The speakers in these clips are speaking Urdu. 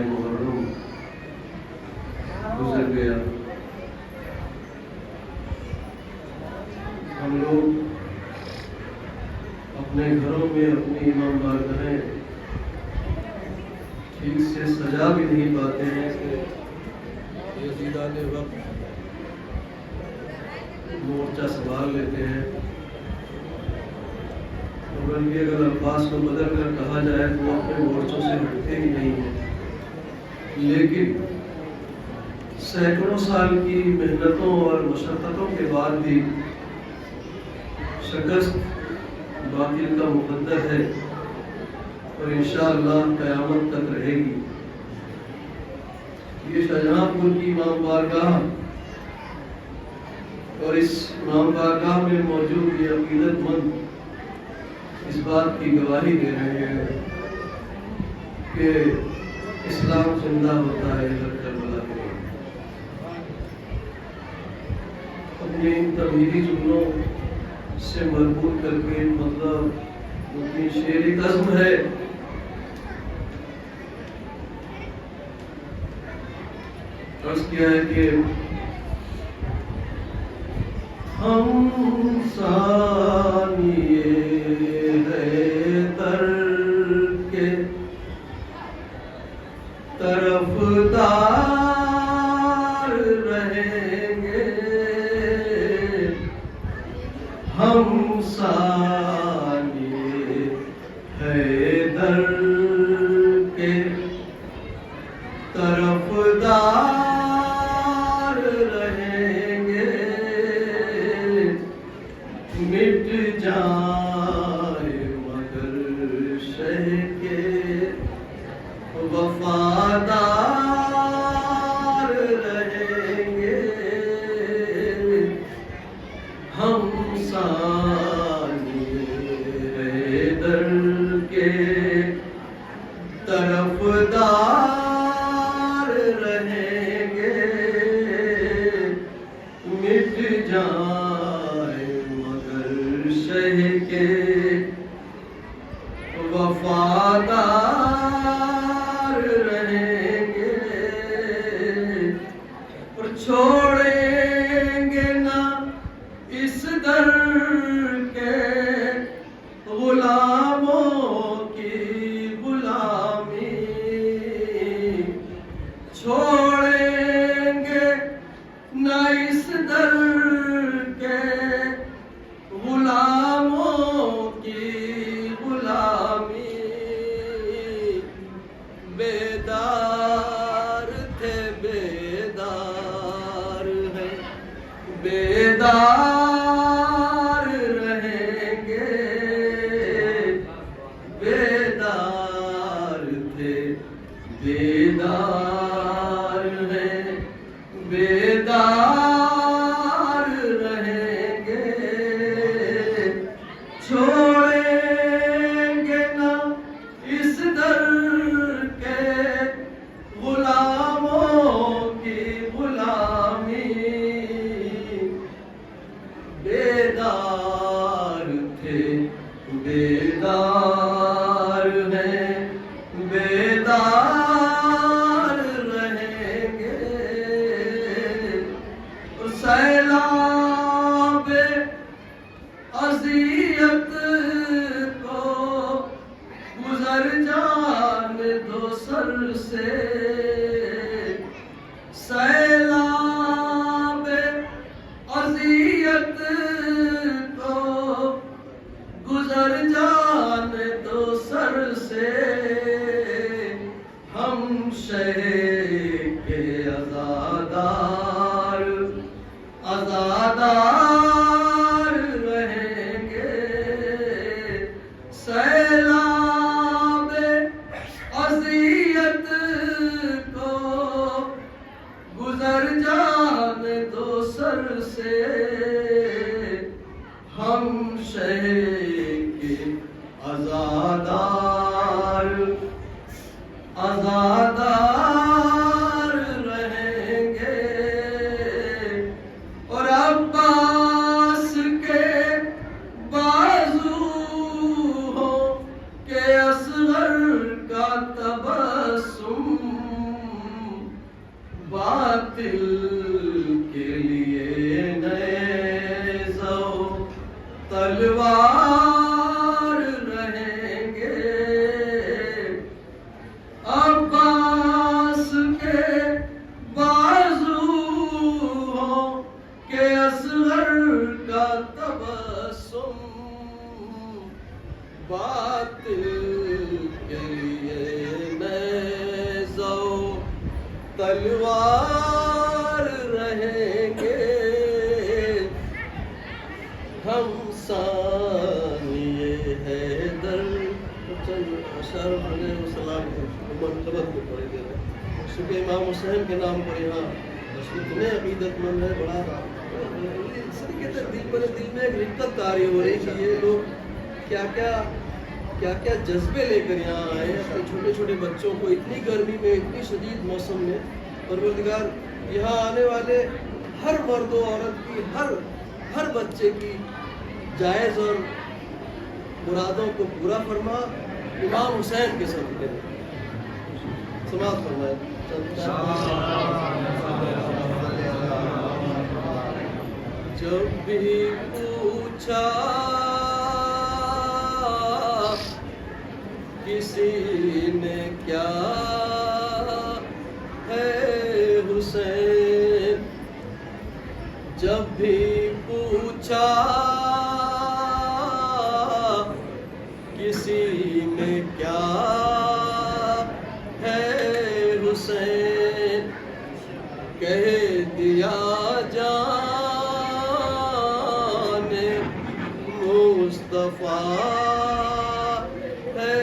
محرم گزر گیا. ہم لوگ اپنے گھروں میں اپنی امام بارگاہیں ٹھیک سے سجا بھی نہیں پاتے ہیں کہ یزیدان وقت مورچہ سنبھال لیتے ہیں. بلکہ اگر الفاظ کو بدل کر کہا جائے تو اپنے مورچوں سے ہٹتے ہی نہیں ہیں. لیکن سینکڑوں سال کی محنتوں اور مشقتوں کے بعد بھی شکست باطل کا مقدر ہے اور انشاءاللہ قیامت تک رہے گی۔ یہ شاہجہاں پور کی امام بارگاہ اور اس امام بارگاہ میں موجود یہ عقیدت مند اس بات کی گواہی دے رہے ہیں کہ اسلام زندہ ہوتا ہے ہر کربلا میں۔ اپنے ان تمہیدی جملوں سے مربوط کر کے مطلب اپنی شعری عزم ہے عرض کیا ہے کہ ہم ثانیے حیدر کے طرفدار رہیں گے، ہم ثانیے حیدر کے طرفدار رہیں گے، مٹ جائے مگر شہ کے وفادار رہیں گے، ہم ثانیے حیدر کے طرفدار رہیں گے، مٹ جائے مگر شہ کے وفادار رہیں گے، اور چھوڑیں گے نہ اس در کے غلاموں کی غلامی، چھوڑیں گے نہ اس در کے غلاموں کی غلامی، بیدار تھے بیدار ہیں، بیدار رہیں گے، بیدار تھے بیدار ہیں، بیدار رہیں گے، چھوڑیں گے نہ اس در کے غلاموں کی غلامی، بیدار تھے بیدار ہیں، بیدار رہیں گے، اور سیلاب اذیت کو گزر جانے دو سر سے، سیلاب اذیت کو گزر جانے دو سر سے، ہم شہر کے عزادار عزادار رہیں گے، سیلاب اذیت کو گزر جانے دو سر سے، ہم شہر کے عزادار عزادار رہیں گے، اور عباس کے بازو ہو کہ اصغر کا تبسم، باطل کے لیے نیز و تلوار رہیں گے، عباس کے بازو ہو کہ اصغر کا تبسم، باطل کے لیے نیز و تلوار شرف علیہ السلام کو مرتبت کو پڑے دے رہے ہیں. چونکہ امام حسین کے نام پر یہاں اتنے عقیدت مند ہے, بڑا اس طریقے سے دل میں ایک رقت طاری ہو رہی کہ یہ لوگ کیا کیا جذبے لے کر یہاں آئے ہیں. اپنے چھوٹے چھوٹے بچوں کو اتنی گرمی میں, اتنی شدید موسم میں, پروردگار یہاں آنے والے ہر مرد و عورت کی, ہر بچے کی جائز اور مرادوں کو پورا فرما. امام حسین کے صدقے سماعت فرمائے. جب بھی پوچھا کسی نے کیا ہے حسین, جب بھی پوچھا کسی نے کیا ہے حسین, کہہ دیا جان مصطفیٰ ہے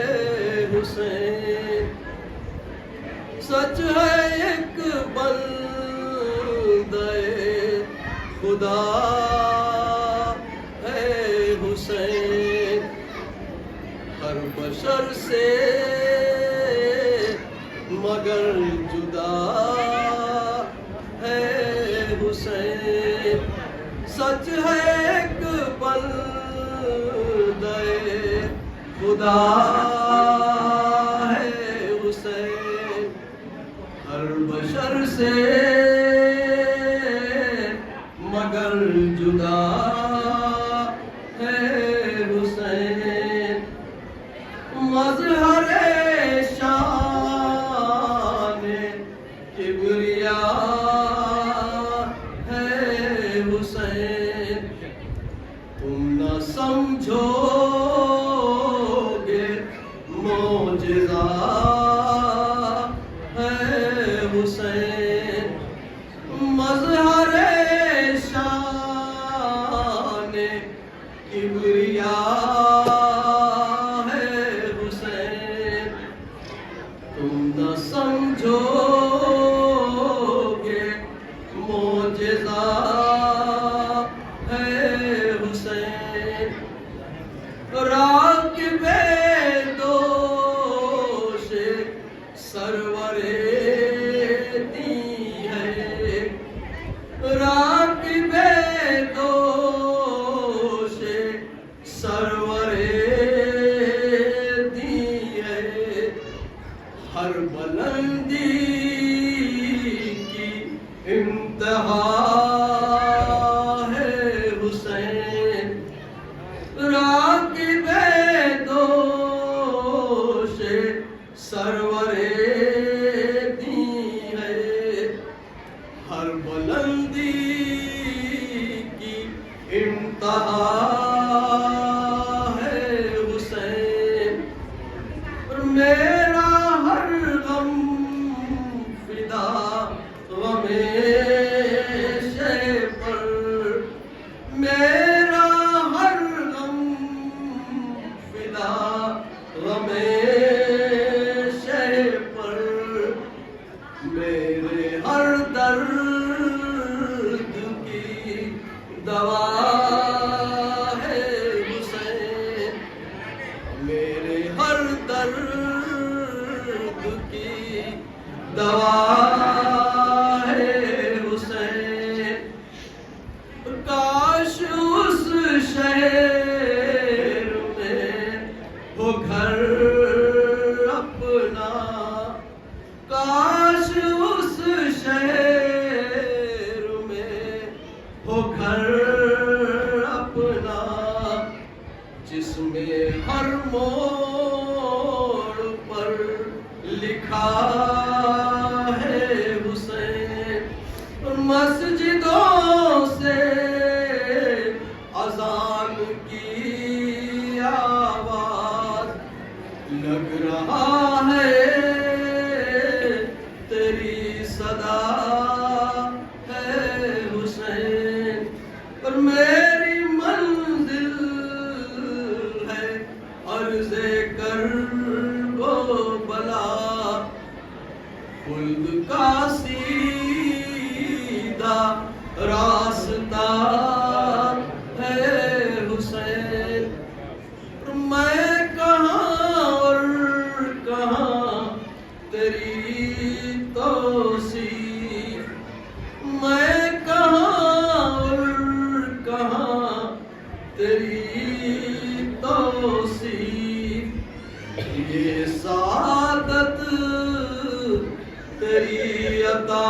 حسین. سچ ہے ایک بندے خدا ہے حسین, ہر بشر سے مگر جدا ہے حسین. سچ ہے ایک بندے خدا ہے حسین, ہر بشر سے مگر جدا ہے حسین. مظہر شان کبریا ہے حسین, تم نہ سمجھو گے معجزہ ہے حسین. مظہر شان کبریا ہے حسین, تم نہ سمجھو گے معجزہ ہے حسین. راکب دوش سرور دی ہے, راکب دوش سرور دی ہے, ہر بلندی کی انتہا ہے حسین. راکب دوش سرور دی ہے, ہر بلندی کی انتہا ہے حسین. میرا ہر غم فدا غم شے پر, میرا ہر غم فدا غم شے پر, میرے ہر درد کی دوا ہے حسین, میرے ہر درد کی دوا ہے حسین. کاش اس شہر میں ہو گھر اپنا, کاش اس شہر میں ہو گھر اپنا, جس میں ہر موڑ پر لکھا ہے حسین. مسجدوں سے اذان کی آواز لگ رہا ہے, تیری صدا ہے حسین. اور میری منزل ہے عرض کر خلد کا سیدھا راستہ ہے حسین، میں کہاں اور کہاں تیری توصیف، میں کہاں اور کہاں تیری توصیف، یہ سعادت تیری عطا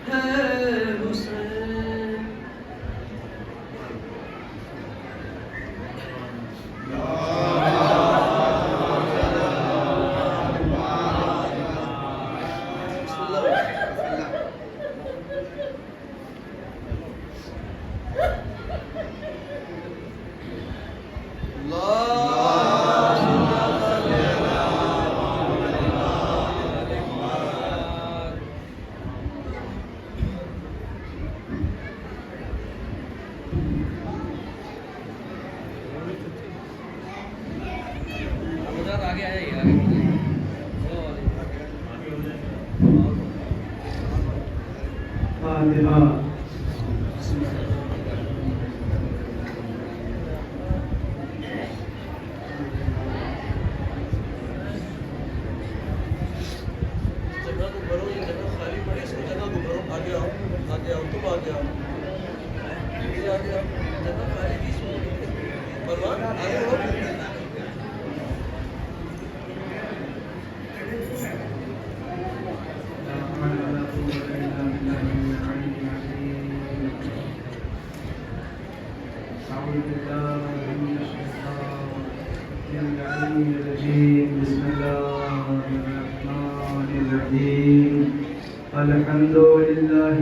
ہے حسین۔ بسم الله الرحمن الرحيم الحمد لله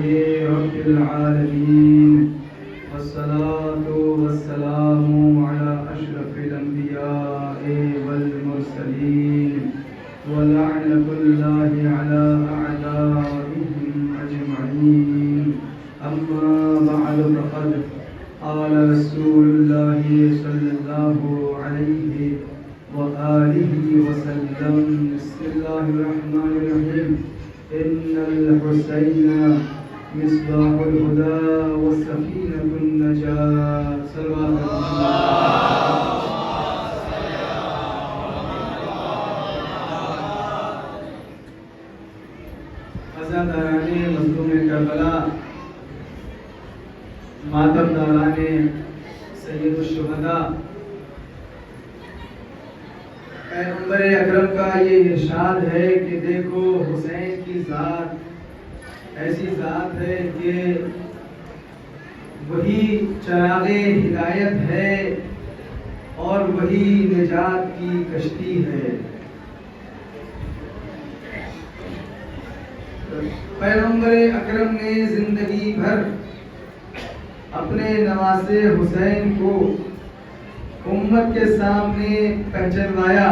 رب العالمين والصلاة والسلام على أشرف الأنبياء والمرسلين ولعنة الله على أعدائهم أجمعين أما بعد فقد قال رسول الله صلى الله عليه وآله وسلم بسم الله الرحمن الرحيم إن الحسين مصباح الهدى وسفينة النجاة صلوات عزاداران مظلوم کربلا، ماتم داران سید الشہداء، پیغمبر اکرم کا یہ ارشاد ہے کہ دیکھو حسین کی ذات ایسی ذات ہے کہ وہی چراغ ہدایت ہے اور وہی نجات کی کشتی ہے۔ پیغمبر اکرم نے زندگی بھر اپنے نواسے حسین کو امت کے سامنے پہچنوایا،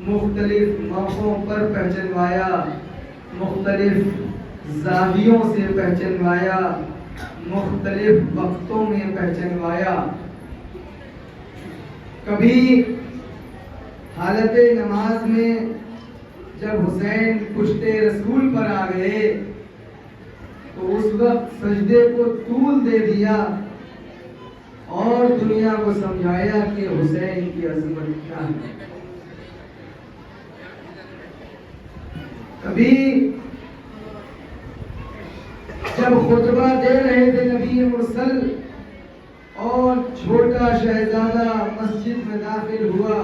مختلف موقعوں پر پہچنوایا، مختلف زاویوں سے پہچنوایا، مختلف وقتوں میں پہچنوایا۔ کبھی حالت نماز میں جب حسین پشت رسول پر آ گئے تو اس وقت سجدے کو طول دے دیا اور دنیا کو سمجھایا کہ حسین کی عظمت کیا ہے۔ کبھی جب خطبہ دے رہے تھے نبی مرسل اور چھوٹا شہزادہ مسجد میں داخل ہوا،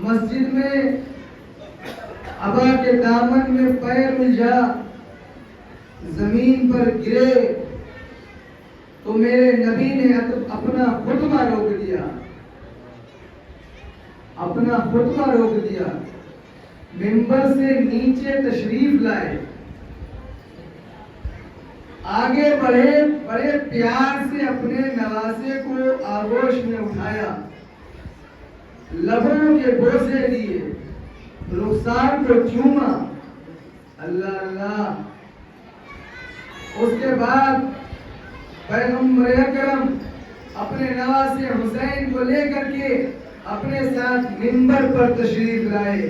مسجد میں ابا کے دامن میں پیر الجھا، زمین پر گرے تو میرے نبی نے اپنا خطبہ روک دیا، اپنا خطبہ روک دیا، منبر سے نیچے تشریف لائے، آگے بڑھے، بڑے پیار سے اپنے نواسے کو آغوش میں اٹھایا، لبوں کے بوسے دیے، رخسار کو چوما، اللہ اللہ۔ اس کے بعد پیغمبر اکرم اپنے نواسے حسین کو لے کر کے اپنے ساتھ منبر پر تشریف لائے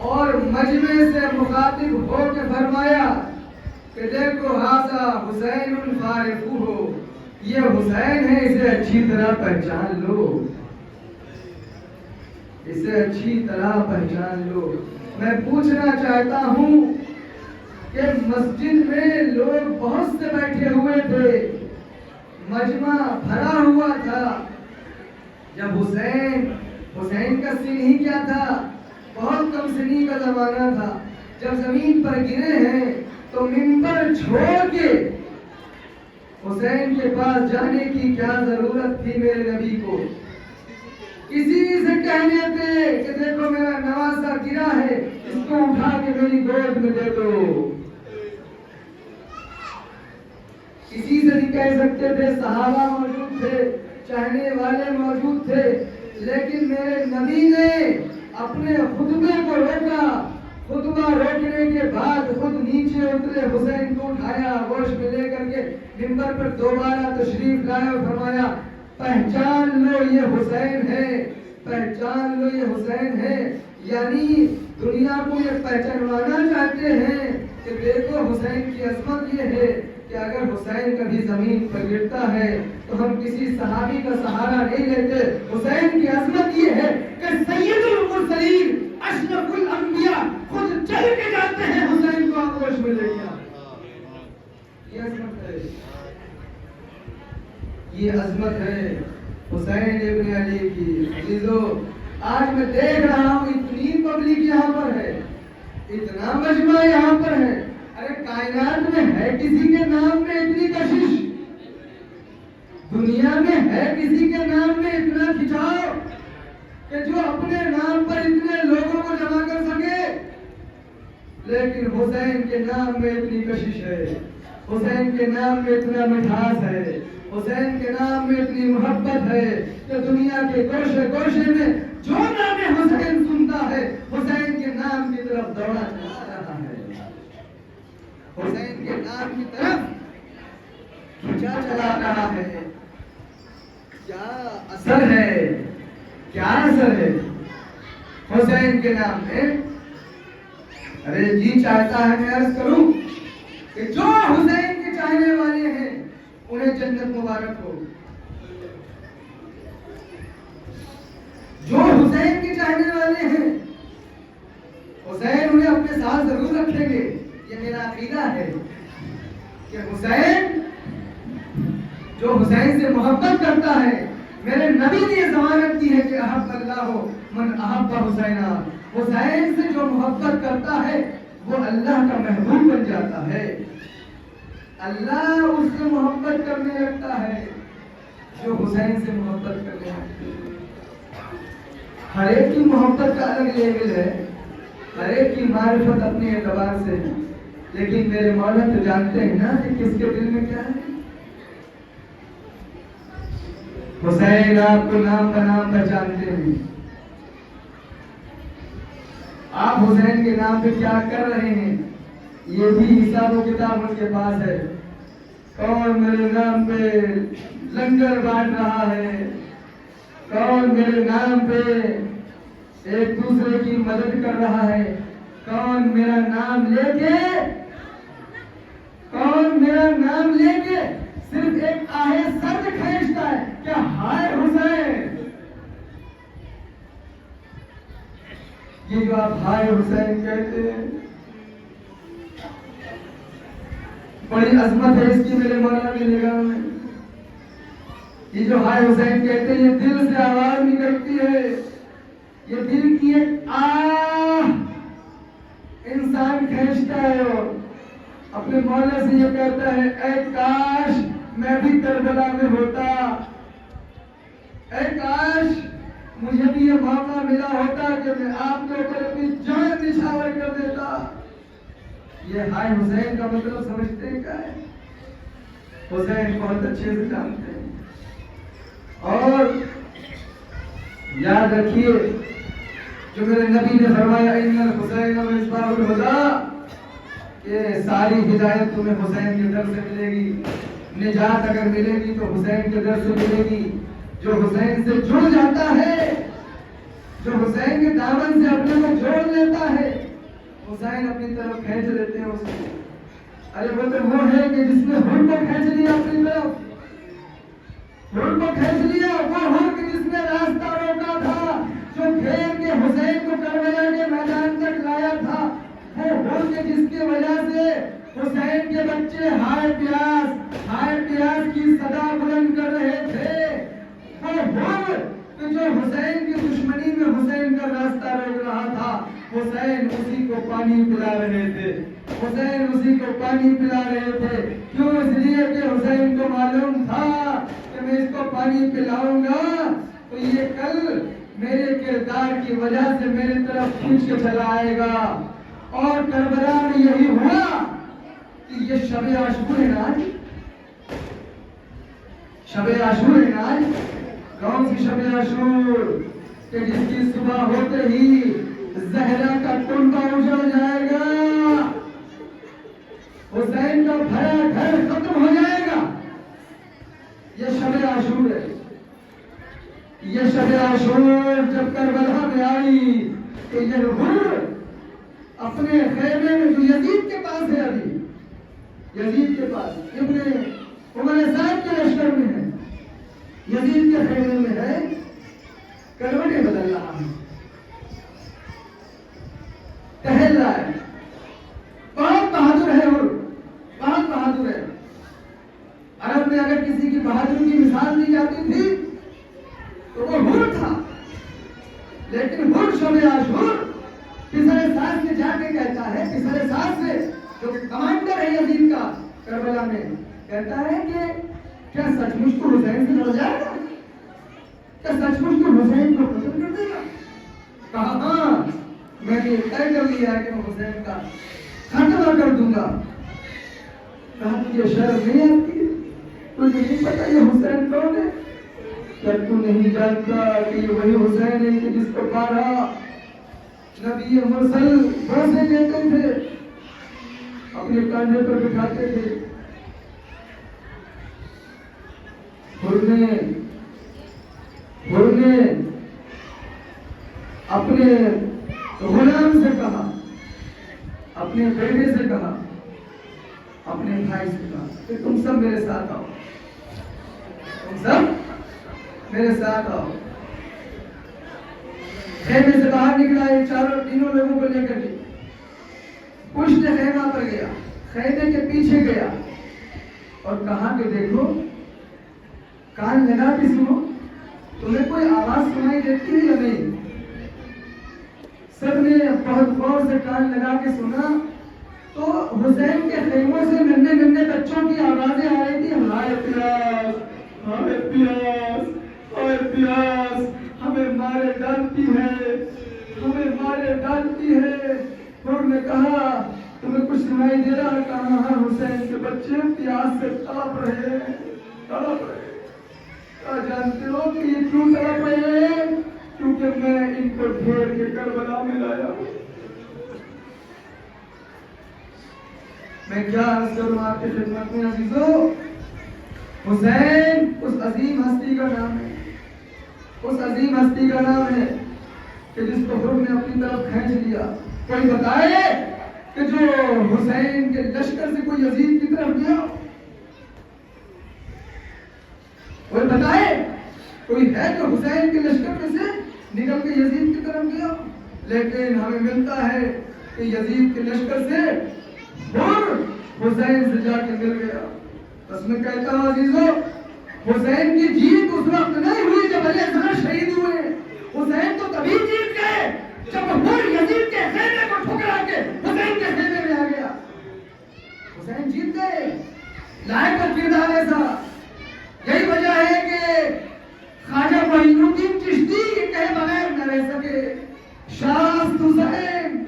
اور مجمع سے مخاطب ہو کے فرمایا کہ دیکھو ہذا حسین فارفوہ، یہ حسین ہے، اسے اچھی طرح پہچان لو، اسے اچھی طرح پہچان لو۔ میں پوچھنا چاہتا ہوں کہ مسجد میں لوگ بہت سے بیٹھے ہوئے تھے، مجمع بھرا ہوا تھا، جب حسین کا سن ہی کیا تھا، بہت کم سنی کا زمانہ تھا، جب زمین پر گرے ہیں تو منبر چھوڑ کے حسین کے پاس جانے کی کیا ضرورت تھی میرے نبی کو؟ کسی سے کہنے تھے کہ دیکھو میرا نواسا گرا ہے، اس کو اٹھا کے میری گود میں دے دو، کسی سے نہیں کہہ سکتے تھے، صحابہ موجود تھے، چاہنے والے موجود تھے، لیکن میرے نبی نے اپنے خطبے کو روکا، خطبہ روکنے کے بعد خود نیچے اترے، حسین کو اٹھایا، ہوش میں لے کر کے منبر پر دوبارہ تشریف لائے اور فرمایا پہچان لو یہ حسین ہے، پہچان لو یہ حسین ہے۔ یعنی دنیا کو یہ پہچانوانا چاہتے ہیں کہ دیکھو حسین کی عظمت یہ ہے کہ اگر حسین کبھی زمین پر گرتا ہے تو ہم کسی صحابی کا سہارا نہیں لیتے، حسین کی عظمت یہ ہے کہ سید المرسلین اشرف الانبیاء خود چل کے جاتے ہیں حسین کو آغوش میں لے کے، یہ عظمت ہے، یہ عظمت ہے حسین ابن علی کی۔ عزیزو، آج میں دیکھ رہا ہوں اتنی پبلک یہاں پر ہے، اتنا مجمع یہاں پر ہے، ارے کائنات میں ہے کسی کے نام میں اتنی کشش، دنیا میں ہے کسی کے نام میں اتنا کھچاؤ کہ جو اپنے نام پر اتنے لوگوں کو جمع کر سکے، لیکن حسین کے نام میں اتنی کشش ہے، حسین کے نام میں اتنا مٹھاس ہے، حسین کے نام میں اتنی محبت ہے کہ دنیا کے گوشے گوشے میں جو نام حسین سنتا ہے حسین کے نام کی طرف دوڑا چلا رہا ہے، حسین کے نام کی طرف کھینچا چلا رہا ہے۔ کیا اثر ہے، کیا اثر ہے حسین کے نام میں؟ ارے جی چاہتا ہے میں عرض کروں کہ جو حسین کے چاہنے والے ہیں انہیں جنت مبارک ہو، جو حسین کے چاہنے والے ہیں حسین انہیں اپنے ساتھ ضرور رکھیں گے، یہ میرا عقیدہ ہے کہ حسین جو حسین سے محبت کرتا ہے، میرے نبی نے یہ ضمانت کی ہے کہ احب اللہ من احب حسینا، حسین سے جو محبت کرتا ہے وہ اللہ کا محبوب بن جاتا ہے، اللہ اس سے محبت کرنے لگتا ہے جو حسین سے محبت کرنے لگتا ہے۔ ہر ایک کی محبت کا الگ لیول ہے، ہر ایک کی معرفت اپنے اعتبار سے ہے، لیکن میرے مولا تو جانتے ہیں نا کہ کس کے دل میں کیا ہے۔ حسین آپ کو نام کا نام پہچانتے ہیں، آپ حسین کے نام پہ کیا کر رہے ہیں یہ بھی حساب و کتاب ان کے پاس ہے۔ کون میرے نام پہ لنگر بانٹ رہا ہے، کون میرے نام پہ ایک دوسرے کی مدد کر رہا ہے، کون میرا نام لے کے صرف ایک آہے سر کھینچتا ہے کہ ہائے حسین۔ یہ جو آپ ہائے حسین کہتے ہیں بڑی عظمت ہے اس کی میرے مولا کی نگاہ میں۔ یہ جو ہائے حسین کہتے ہیں یہ دل سے آواز نکلتی ہے، یہ دل کی ایک آہ انسان کھینچتا ہے اور اپنے مولا سے یہ کہتا ہے اے کاش میں بھی کربلا میں ہوتا، اے کاش مجھے بھی یہ موقع ملا ہوتا کہ میں آپ کے اوپر اپنی جان نچھاور کر دیتا۔ یہ ہائے حسین کا مطلب سمجھتے ہیں کیا ہے؟ حسین بہت اچھے سے جانتے ہیں، اور یاد رکھیے جو میرے نبی نے فرمایا ان الحسین مصباح الہدی، کہ ساری ہدایت تمہیں حسین کے در سے ملے گی، نجات اگر ملے گی تو حسین کے در سے ملے گی۔ جو حسین سے جڑ جاتا ہے، جو حسین کے دامن سے اپنے کو جوڑ لیتا ہے، حسین اپنی طرف کھینچ لیتے ہیں اس کو. ارے وہ تو وہ ہے کہ جس نے ہر کو کھینچ لیا اپنی طرف، ہر کو کھینچ لیا. وہ ہر کہ جس نے راستہ روکا تھا، جو گھیر کے حسین کو کربلا کے میدان تک لایا تھا، وہ ہر کہ جس کی وجہ سے حسین کے بچے ہائے پیاس کی صدا بلند کر رہے تھے. وہ ہر کہ جو حسین کی دشمنی میں حسین کا راستہ روک رہا تھا، حسین اسی کو پانی پلا رہے تھے. حسین اسی کو پانی پلا رہے تھے. کیوں؟ اس لیے کہ حسین کو معلوم تھا کہ میں اس کو پانی پلاؤں گا تو یہ کل میرے کردار کی وجہ سے میری طرف کھینچ کے چلا آئے گا. اور کربلا میں یہی ہوا کہ یہ شب عاشور ہے نا، شب عاشور ہے نا. کون سی شب عاشور؟ کہ جس کی صبح ہوتے ہی زہرا کا کنبہ اجڑ جائے گا، حسین کا بھرا گھر ختم ہو جائے گا. یہ شب عاشور ہے. یہ شب عاشور جب کربلا میں آئی تو یہ حر اپنے خیمے میں جو یزید کے پاس ہے، ابھی یزید کے پاس ابن عمر صاحب کے لشکر میں ہے، یزید کے خیمے میں ہے، کروٹیں بدل رہا ہے، ٹہل رہا ہے. بہت بہادر ہے حر، بہت بہادر ہے. عرب میں اگر کسی کی بہادری کی مثال دی جاتی تھی تو وہ حر تھا. لیکن حر شب عاشور پسر ساز سے جا کے کہتا ہے، پسر ساز سے جو کہ کمانڈر ہے یزید کا کربلا میں، کہتا ہے کہ کیا سچ مچ تو حسین سے لڑ جائے گا؟ کیا سچ مچ تو حسین کو قتل کر دے گا؟ کہا ہاں، میں نے طے کر لیا ہے کہ میں حسین کا خاتمہ کر دوں گا. کہا تجھے شرم نہیں آتی؟ تجھے نہیں پتا یہ حسین کون ہے؟ کیا تو نہیں جانتا کہ یہ وہی حسین ہے کہ جس کو پارا نبی مرسل بوسے دیتے تھے، اپنے کاندھے پر بٹھاتے تھے. حر نے اپنے غلام سے کہا، اپنے بیٹے سے کہا، اپنے بھائی سے کہا کہ تم سب میرے ساتھ آؤ، تم سب میرے ساتھ آؤ. خیمے سے باہر نکلا، یہ تینوں لوگوں کو لے کر کے پشت خیمہ پر گیا، خیمے کے پیچھے گیا اور کہا کہ دیکھو، کان لگا کے سنو، تمہیں کوئی آواز سنائی دیتی ہے یا نہیں؟ سب نے بہت غور سے کان لگا کے سنا تو حسین کے خیموں سے ننھے ننھے بچوں کی آوازیں آ رہی تھی. ہائے پیاس، ہائے پیاس، ہائے پیاس، ہمیں مارے ڈالتی ہے، ہمیں مارے ڈالتی ہے. حر نے کہا تمہیں کچھ سنائی دے رہا؟ کہا ہاں، حسین کے بچے پیاس سے تڑپ رہے ہیں، تڑپ رہے ہیں. کیا جانتے ہو کہ یہ کیوں تڑپ رہے ہیں؟ کیونکہ میں ان کو گھیر کے کربلا میں لایا ہوں. میں کیا عرض کروں آپ کی خدمت میں عزیزو، حسین اس عظیم ہستی کا نام ہے، اس عظیم ہستی کا نام ہے کہ جس کو حر نے اپنی طرف کھینچ لیا. کوئی بتائے کہ جو حسین کے لشکر سے کوئی یزید کی طرف گیا؟ کوئی بتائے کوئی ہے جو حسین کے لشکر میں سے نکل کے یزید کی طرف گیا؟ لیکن ہمیں ملتا ہے کہ یزید کے لشکر سے حر حسین سے جا کے مل گیا. بس میں کہتا ہوں عزیزو، حسین کی جیت اس وقت نہیں ہوئی جب علی اصغر شہید ہوئے. حسین تو تبھی جیت گئے جب حر یزید کے خیمے کو ٹھکرا کے حسین کے خیمے میں آ گیا. حسین جیت گئے، لائق کا کردار ایسا. یہی وجہ ہے کہ خواجہ معین الدین چشتی یہ کہے بغیر نہ رہ سکے، شاست حسین،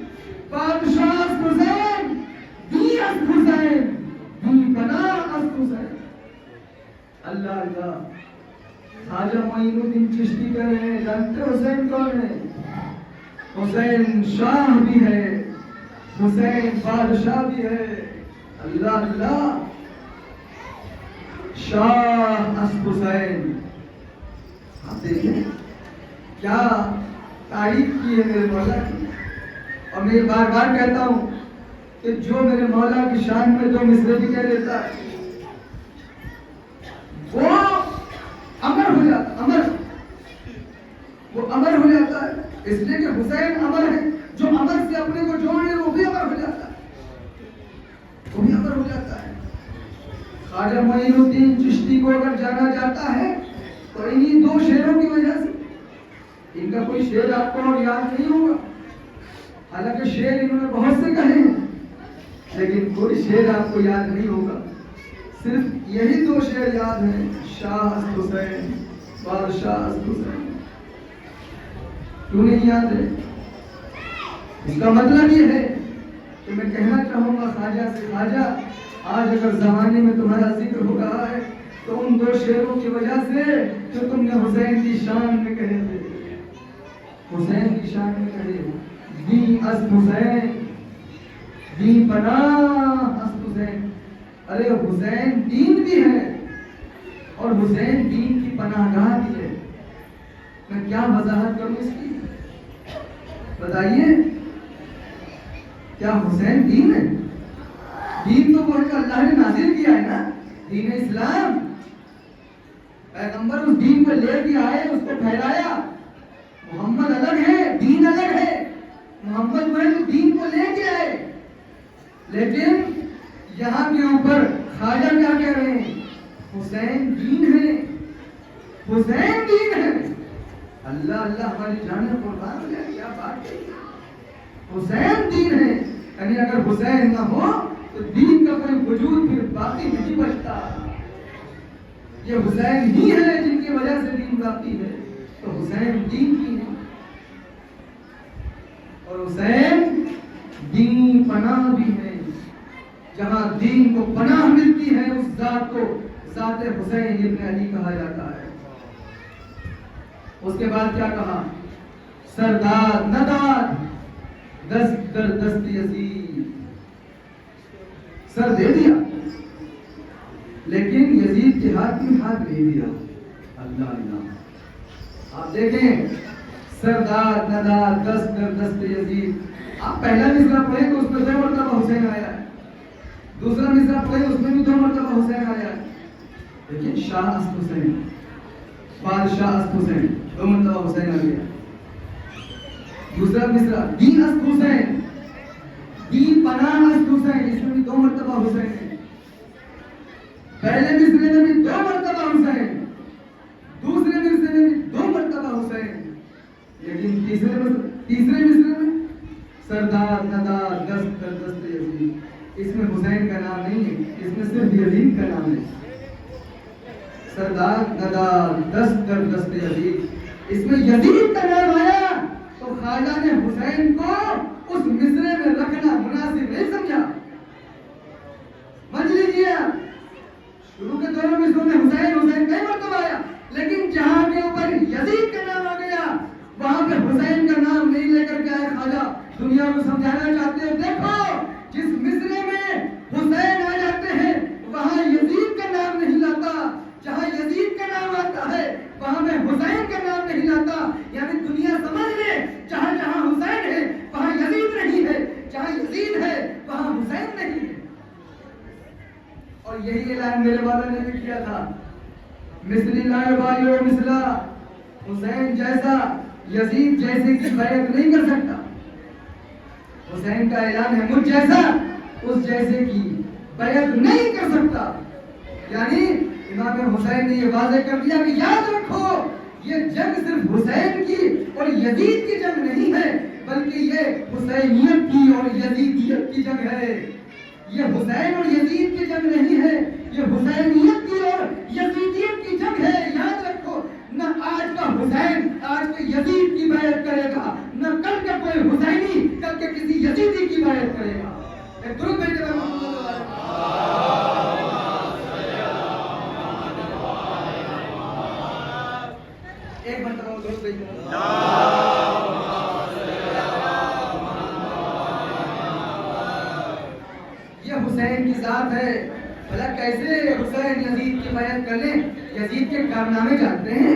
بادشاہ حسین، دی است حسین، دی پناہ است حسین. اللہ اللہ. خواجہ معین الدین چشتی کہہ رہے ہیں، جانتے حسین کون ہے؟ حسین شاہ بھی ہے، حسین بادشاہ بھی ہے. اللہ اللہ. شاہ است حسین، آپ دیکھیں کیا تعریف کی ہے میرے مولا کی. اور میں بار بار کہتا ہوں کہ جو میرے مولا کی شان میں دو مصرے بھی کہہ لیتا ہے وہ امر ہو جاتا. وہ امر ہو جاتا ہے اس لیے کہ حسین امر ہے. جو امر سے اپنے کو جوڑ لے وہ بھی امر ہو جاتا ہے. خواجہ معین الدین چشتی کو اگر جانا جاتا ہے تو انہی دو شعروں کی وجہ سے. ان کا کوئی شعر آپ کو اور یاد نہیں ہوگا, حالانکہ شعر انہوں نے بہت سے کہے ہیں, لیکن کوئی شعر آپ کو یاد نہیں ہوگا. صرف یہی دو شعر یاد ہیں, شاہ است حسین بادشاہ است حسین. کیوں نہیں یاد ہے؟ اس کا مطلب یہ ہے کہ میں کہنا چاہوں گا خواجہ سے, خواجہ آج اگر زمانے میں تمہارا ذکر ہو رہا ہے تو ان دو شعروں کی وجہ سے جو تم نے حسین کی شان میں کہے تھے. حسین کی شان میں کہے دی است حسین دی پناہ است حسین. ارے حسین دین بھی ہے اور حسین دین کی پناہ گاہ بھی ہے. میں کیا وضاحت کروں اس کی, بتائیے. کیا حسین دین ہے؟ دین تو وہ اللہ نے نازل کیا ہے نا, دین اسلام. پیغمبر اس دین کو لے کے آئے, اس کو پھیلایا. محمد الگ ہے, دین الگ ہے. محمد وہ جو دین کو لے کے آئے, لیکن یہاں کے اوپر خواجہ کیا کہہ رہے ہیں؟ حسین دین ہے, حسین دین ہے. اللہ اللہ ہماری جانیں قربان ہو جائے. کیا بات ہے, حسین دین ہے. یعنی اگر حسین نہ ہو تو دین کا کوئی وجود پھر باقی نہیں بچتا. یہ حسین ہی ہے جن کی وجہ سے دین باقی ہے. تو حسین دین کی ہے اور حسین دین پناہ بھی ہے. جہاں دین کو پناہ ملتی ہے اس ذات کو ذات حسین ابن علی کہا جاتا ہے. اس کے بعد کیا کہا؟ سرداد نداد دست در دست یزید. سر دے دیا لیکن یزید کے ہاتھ میں ہاتھ نہیں دیا. اللہ اللہ, آپ دیکھیں سرداد نداد دست در دست یزید. آپ پہلا مصرع پڑھیں تو اس میں 2 مرتبہ حسین آیا ہے, دوسرا مصرع پڑھیں اس میں بھی 2 مرتبہ حسین آیا ہے. لیکن شاہ است حسین بادشاہ است حسین 2 مرتبہ حسین آ گیا. دوسرا مصرع دین است حسین دین پناہ است حسین, اس میں بھی 2 مرتبہ حسین ہے. پہلے مصرے میں بھی 2 مرتبہ حسین, دوسرے مصرے میں بھی 2 مرتبہ حسین. لیکن تیسرے مصرے میں سردار ندار دست در دست یزید, اس میں حسین کا نام نہیں ہے, اس میں صرف یزید کا نام ہے. سردار ندار دست در دست یزید, اس میں یزید کا نام آیا تو خواجہ نے حسین کو اس مصرے میں رکھنا مناسب نہیں سمجھا. سمجھ لیجیے, شروع کے دونوں مصروں میں حسین حسین کئی مرتبہ آیا, لیکن جہاں کے اوپر یزید کا نام آ گیا وہاں پہ حسین کا نام نہیں لے کر کے آئے. خواجہ دنیا کو سمجھانا چاہتے ہیں, دیکھو جس مصرے میں حسین آ جاتے ہیں وہاں یزید کا نام نہیں لاتا, جہاں یزید کا نام آتا ہے وہاں میں حسین کا نام نہیں لاتا. یعنی دنیا سمجھ لے جہاں جہاں حسین ہے وہاں یزید نہیں ہے, جہاں یزید ہے وہاں حسین نہیں ہے. اور یہی اعلان میرے والا نے بھی کیا تھا, مثلی لا یبایع مثلا, حسین جیسا یزید جیسے کی بیعت نہیں کر سکتا. حسین کا اعلان ہے مجھ جیسا اس جیسے کی بیعت نہیں کر سکتا. یعنی امام حسین نے یہ واضح کر دیا کہ یاد رکھو یہ جنگ صرف حسین کی اور یزید کی جنگ نہیں ہے, بلکہ یہ حسینیت کی اور یزیدیت کی جنگ ہے. یہ حسین اور یزید کی جنگ نہیں ہے, یہ حسینیت کی اور یزیدیت کی جنگ ہے. یاد رکھو, نہ آج کا حسین آج کے یزید کی بیعت کرے گا, نہ کل کا کوئی حسینی کل کے کسی یزیدی کی بیعت کرے گا. درود بھیجے ایک مرتبہ درود بھیجے. یہ حسین کی ذات ہے. بھلا کیسے حسین یزید کی بیعت کر لیں؟ یزید کے کارنامے جانتے ہیں,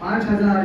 5000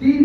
3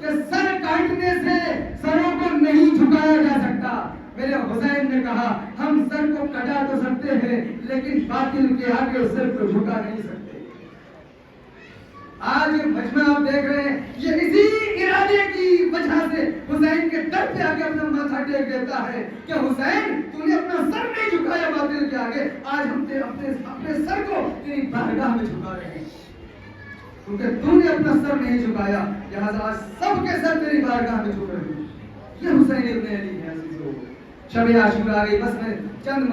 کہ سر کاٹنے سے سروں کو نہیں جھکایا جا سکتا. میرے حسین نے کہا ہم سر کو کٹا تو سکتے ہیں لیکن باطل کے آگے سر کو جھکا نہیں سکتے. آج مجمع آپ دیکھ رہے ہیں یہ اسی ارادے کی وجہ سے حسین کے در پہ آگے اپنا ماتھا ٹیک دیتا ہے کہ حسین تو نے اپنا سر نہیں جھکایا باطل کے آگے, آج ہم اپنے سر کو تیری بارگاہ میں جھکا رہے ہیں کیونکہ تو نے اپنا سر نہیں جھکایا, لہذا آج سب کے سر تیری بارگاہ میں جھک رہے ہیں. یہ حسین ابن علی ہے. شب عاشورہ آ گئی, بس میں چند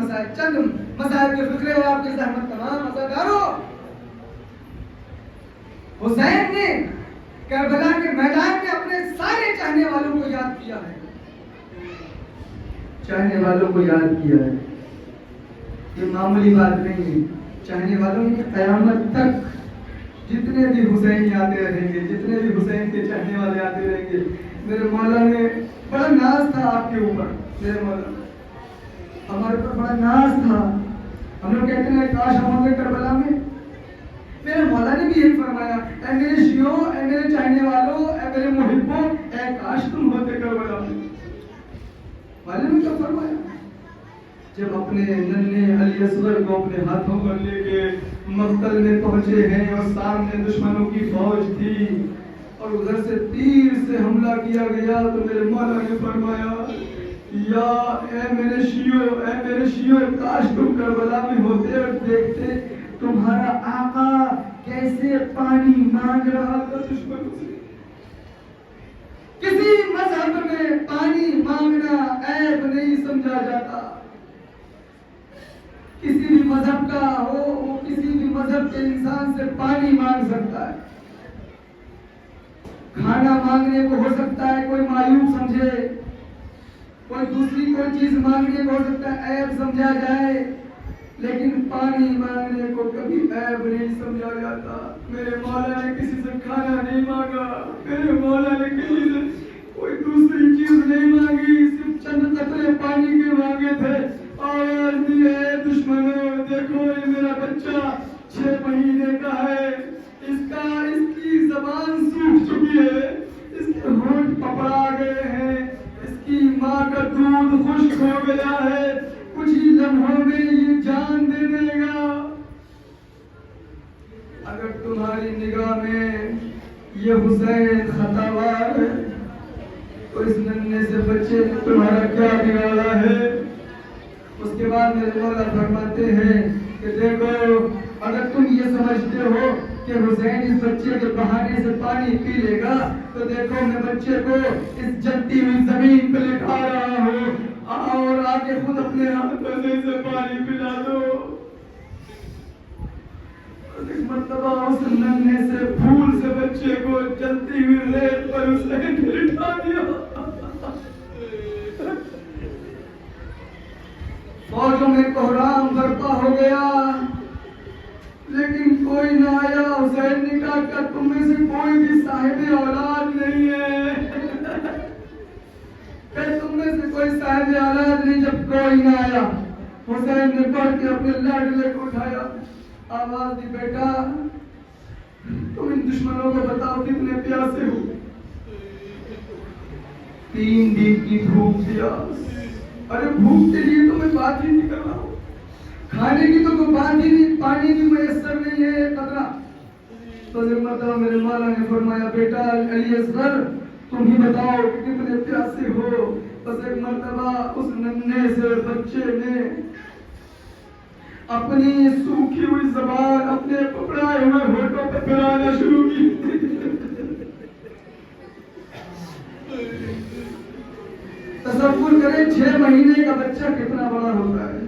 مسائل کے فکرے اور آپ کی زحمت تمام مزاداروں. حسین نے کربلا کے میدان میں اپنے سارے چاہنے والوں کو یاد کیا ہے. چاہنے والوں کو یاد کیا ہے, یہ معمولی بات نہیں ہے. چاہنے والوں نے قیامت تک جتنے بھی حسین آتے رہیں گے, جتنے بھی حسین کے چاہنے والے آتے رہیں گے. میرے مولا نے بڑا ناز تھا آپ کے اوپر. میرے مولا ہمارے اوپر بڑا ناز تھا. ہم لوگ کہتے ہیں کاش ہم ہوتے کربلا میں. میرے مولا نے بھی یہی فرمایا, اے میرے شیعوں, اے میرے چاہنے والوں, اے میرے محبوں, اے کاش تم ہوتے کربلا میں. مولا نے کیا فرمایا؟ جب اپنے ننھے علی اصغر کو اپنے ہاتھوں پر لے کے مقتل میں پہنچے ہیں اور سامنے دشمنوں کی فوج تھی اور ادھر سے تیر سے حملہ کیا گیا, تو میرے مولا نے فرمایا یا اے میرے شیعوں, کاش تم کربلا میں ہوتے اور دیکھتے تمہارا آقا کیسے پانی مانگ رہا تھا دشمنوں سے. کسی مذہب میں پانی مانگنا عیب نہیں سمجھا جاتا. کسی بھی مذہب کا ہو, وہ کسی بھی مذہب کے انسان سے پانی مانگ سکتا ہے. کھانا مانگنے کو ہو سکتا ہے کوئی معیوب سمجھے, کوئی دوسری کوئی چیز مانگنے کو ہو سکتا ہے عیب سمجھا جائے, لیکن پانی مانگنے کو کبھی عیب نہیں سمجھا جاتا. میرے مولا نے کسی سے کھانا نہیں مانگا, میرے مولا نے کسی سے کوئی دوسری چیز نہیں مانگی, صرف چند قطرے پانی کے مانگے تھے. آواز دی ہے دشمنوں, دیکھو یہ میرا بچہ 6 مہینے کا ہے, اس کی زبان سوکھ چکی ہے, اس کے ہونٹ پپڑا گئے ہیں, اس کی ماں کا دودھ خشک ہو گیا ہے, کچھ ہی لمحوں میں یہ جان دے دے گا. اگر تمہاری نگاہ میں یہ حسین خطاوار ہے تو اس ننھے سے بچے نے تمہارا کیا بگاڑا ہے؟ اس کے بعد میرے مولا فرماتے ہیں کہ دیکھو, اگر تم یہ سمجھتے ہو کہ حسین اس بچے کے بہانے سے پانی پی لے گا, تو دیکھو میں بچے کو اس جلتی ہوئی زمین پہ لٹا رہا ہوں, اور آگے خود اپنے ہاتھوں سے اسے پانی پلا دو. ایک مرتبہ اس ننھے سے پھول سے بچے کو جلتی ہوئی ریت پر اس نے لٹا دیا. فوجوں میں کوہرام برپا ہو گیا, لیکن کوئی نہ آیا. حسین نے کہا کہ تم میں سے کوئی بھی صاحب اولاد نہیں ہے, کہ تم میں سے کوئی صاحب اولاد نہیں. جب کوئی نہ آیا, حسین نے پڑھ کے اپنے لاڈلے کو اٹھایا, آواز دی بیٹا تم ان دشمنوں کو بتاؤ کتنے پیاسے ہو. 3 دن کی بھوک پیاس. ارے بھوک کے لیے تو میں بات ہی نہیں کر رہا ہوں, کھانے کی تو کوئی بات ہی نہیں, پانی بھی میسر نہیں ہے قطرہ. تو ایک مرتبہ میرے مولا نے فرمایا بیٹا علی اصغر تم ہی بتاؤ کتنے پیاسے ہو. بس ایک مرتبہ اس ننھے سے بچے نے اپنی سوکھی ہوئی زبان اپنے پکڑائے ہوئے ہونٹوں پہ پھرانا شروع کی. تصور کریں 6 مہینے کا بچہ کتنا بڑا ہوتا ہے.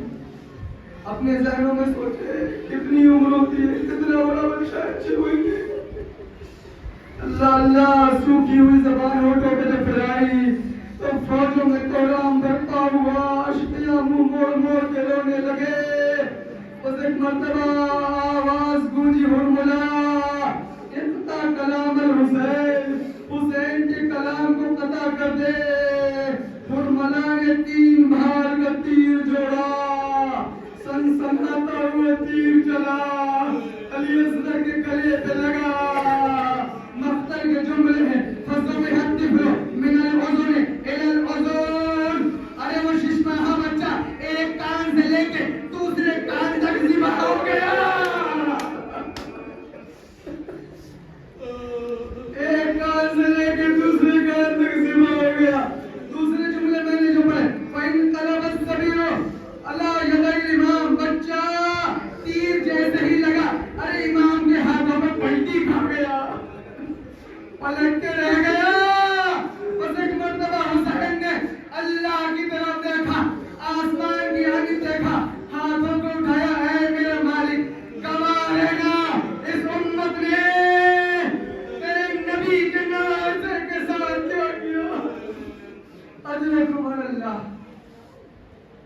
اپنے ذہنوں میں سوچے کتنی عمر ہوتی ہے, کتنا بڑا بچہ ہے 6 مہینے. اللہ اللہ, سوکھی ہوئی زبان ہونٹوں پہ جب پھرائی تو فوجوں میں کوہرام برپا ہوا, اشکیاں منہ موڑ موڑ کے رونے لگے. بس ایک مرتبہ آواز گونجی ہرملا, انتا کلام الحسین, حسین کے کلام کو قطع کر دے. ہرملا نے 3 بھار کا تیر جوڑا, سنسناتا ہوا تیر چلا, علی اصغر کے گلے پہ لگا. مقتل کے جملے ہیں فضوں میں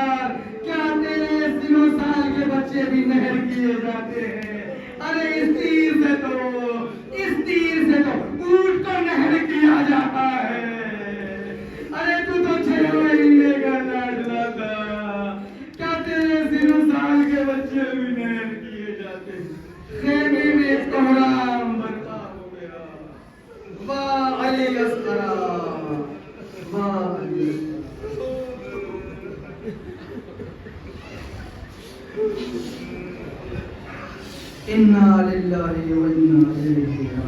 یار کیا تیرے 3 سال کے بچے بھی نہر کیے جاتے ہیں؟ ارے اس تیر سے تو اونٹ کو نہر کیا جاتا ہے. ارے تو 6 مہینے کا لاڈلا تھا، کیا تیرے 3 سال کے بچے بھی نہر کیے جاتے ہیں؟ خیمے میں کوہرام برپا ہو گیا. واہ علی اصغر، واہ علی اصغر. انا للہ و انا الیہ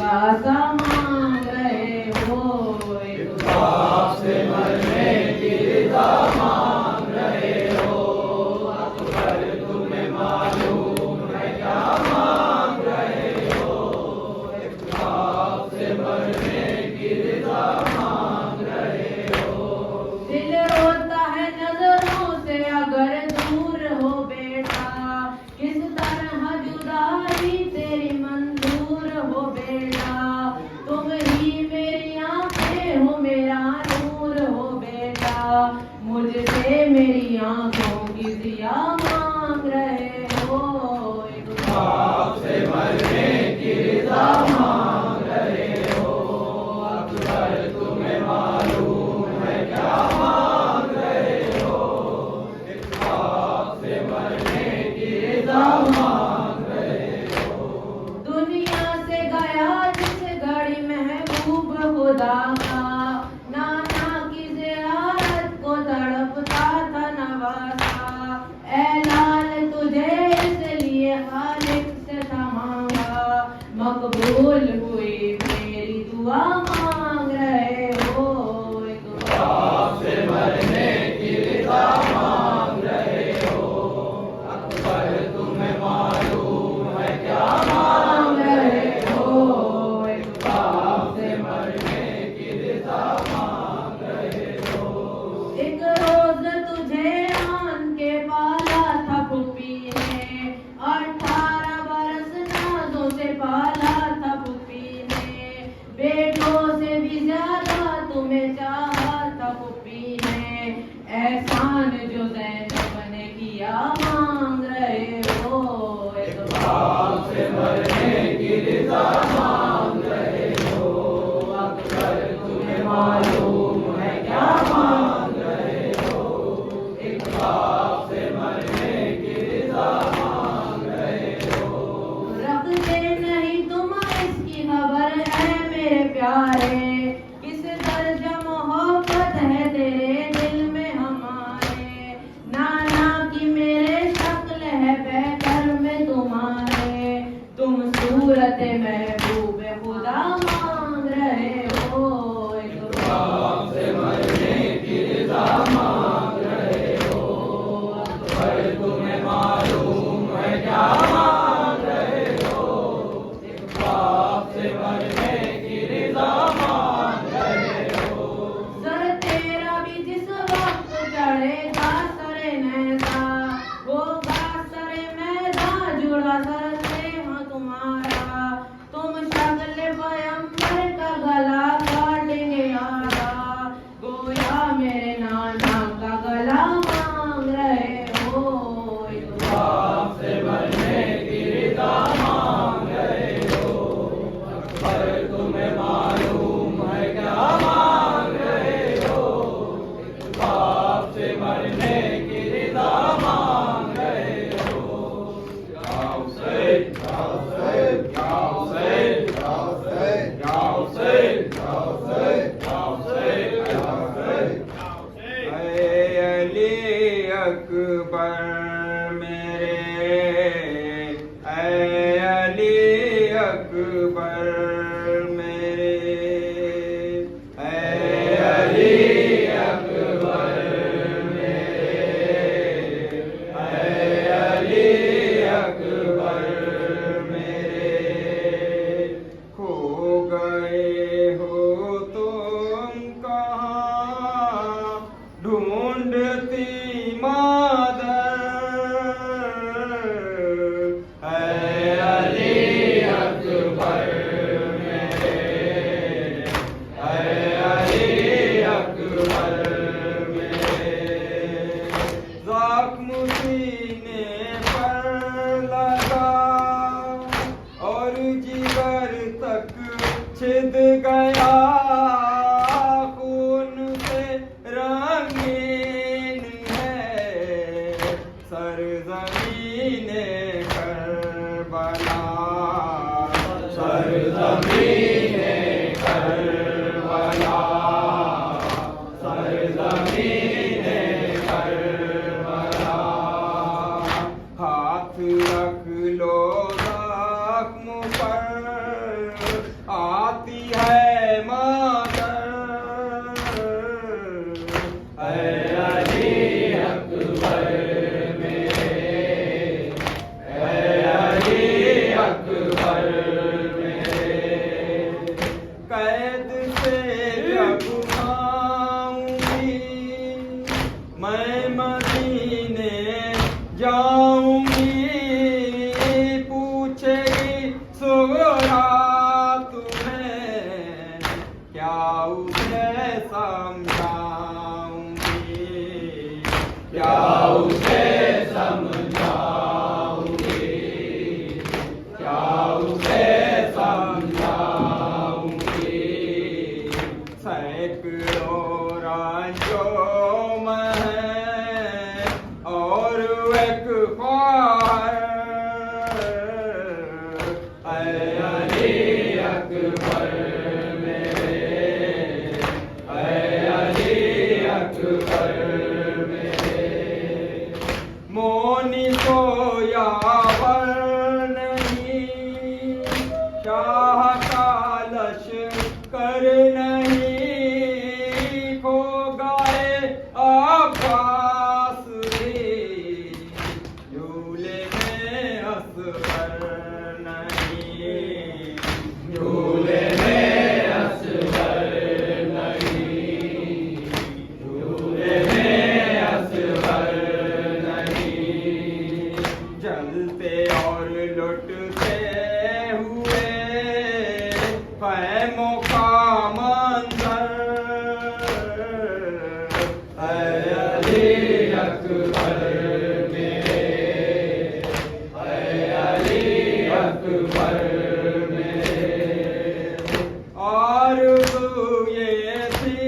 راجعون. اکبر میرے اے علی ڈھونڈتی مادر اے علی اکبر میرے، اے علی اکبر میرے، زخم سینے پر لگا اور جگر تک چھد گیا، خون سے رنگین ہے سرزمین کربلا، سرزمین کربلا، سرزمین کربلا، ہاتھ رکھ لو زخم پر، آتی ہے مادر اے علی اکبر میرے، اے علی اکبر میرے، قید سے جب آؤں گی میں مدینے جاؤں گی، پوچھے گی سغرا تمہیں کیا اسے سمجھاؤں گی، کیا اسے سمجھاؤں گی، کیا اسے سمجھاؤں گی، سینکڑوں رنجوں میں ہے اور ایک خواہر اے علی اکبر میرے، اے علی اکبر میرے، مونی کو یاور نہیں، شاہ کا لشکر نہیں، کھو گئے عباس بھی جھولے میں اصغر نہیں، جھولے میں اصغر نہیں، جھولے میں اصغر نہیں، جلتے اور لٹتے ہوئے خیموں کا منظر اے علی اکبر میرے، اے علی اکبر میرے، اور یہ تھی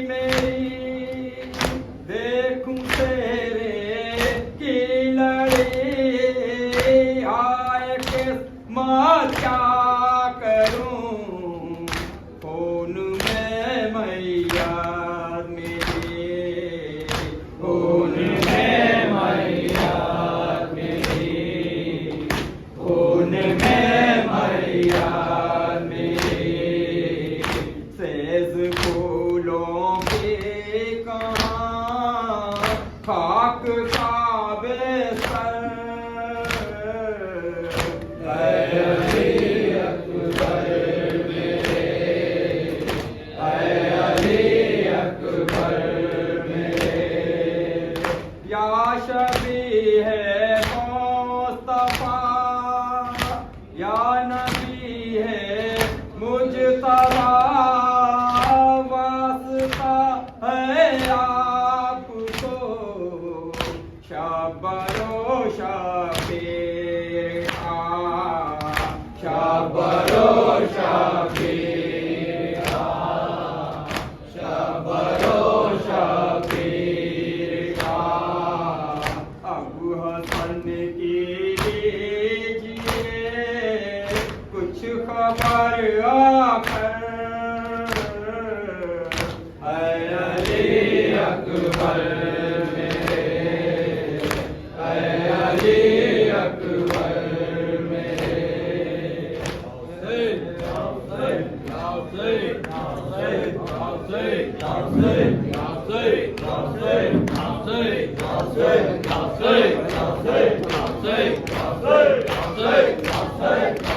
میری دیکھوں تیرے کی لڑی، آئے قسمت کیا کروں، خون میں میاد میری، خون میں میاد میری، خون میں میاد میری، سیز پھولوں کی کہاں خاک کا بستر اے علی اکبر میرے، اے علی اکبر میرے، یا شبیہ مصطفیٰ یا نبی ہے مجتبیٰ، واسطہ ہے آپ کو شابر و شابیر کا، شابر و شابیر کا، شابر و شابیر کا، ابو حسن کی لیجیے کچھ خبر آخر اے علی اکبر میرے، اے علی اکبر میرے، Say